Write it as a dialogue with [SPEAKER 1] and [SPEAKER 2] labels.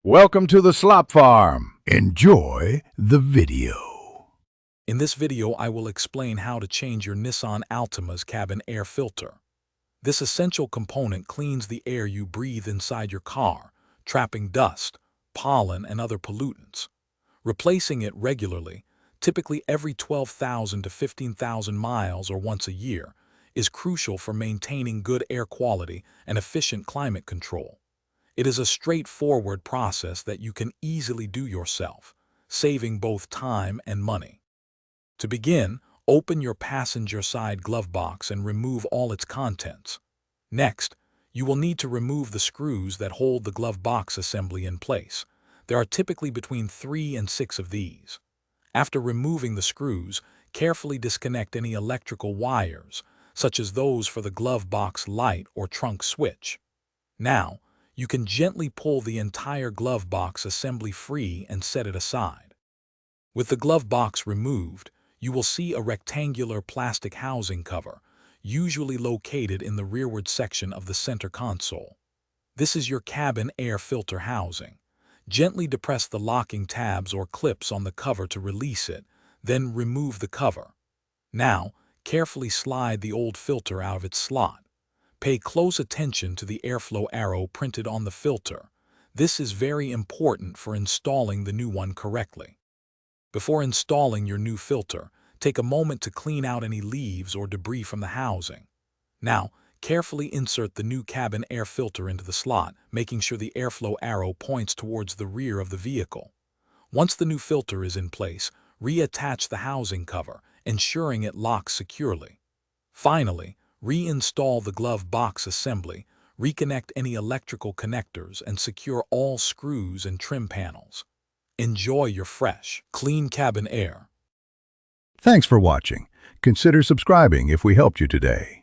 [SPEAKER 1] Welcome to the Slop Farm. Enjoy the video.
[SPEAKER 2] In this video, I will explain how to change your Nissan Altima's cabin air filter. This essential component cleans the air you breathe inside your car, trapping dust, pollen, and other pollutants. Replacing it regularly, typically every 12,000 to 15,000 miles or once a year, is crucial for maintaining good air quality and efficient climate control. It is a straightforward process that you can easily do yourself, saving both time and money. To begin, open your passenger side glove box and remove all its contents. Next, you will need to remove the screws that hold the glove box assembly in place. There are typically between 3 and 6 of these. After removing the screws, carefully disconnect any electrical wires, such as those for the glove box light or trunk switch. Now, you can gently pull the entire glove box assembly free and set it aside. With the glove box removed, you will see a rectangular plastic housing cover, usually located in the rearward section of the center console. This is your cabin air filter housing. Gently depress the locking tabs or clips on the cover to release it, then remove the cover. Now, carefully slide the old filter out of its slot. Pay close attention to the airflow arrow printed on the filter. This is very important for installing the new one correctly. Before installing your new filter, take a moment to clean out any leaves or debris from the housing. Now, carefully insert the new cabin air filter into the slot, making sure the airflow arrow points towards the rear of the vehicle. Once the new filter is in place, reattach the housing cover, ensuring it locks securely. Finally, reinstall the glove box assembly, reconnect any electrical connectors, and secure all screws and trim panels. Enjoy your fresh, clean cabin air.
[SPEAKER 1] Thanks for watching. Consider subscribing if we helped you today.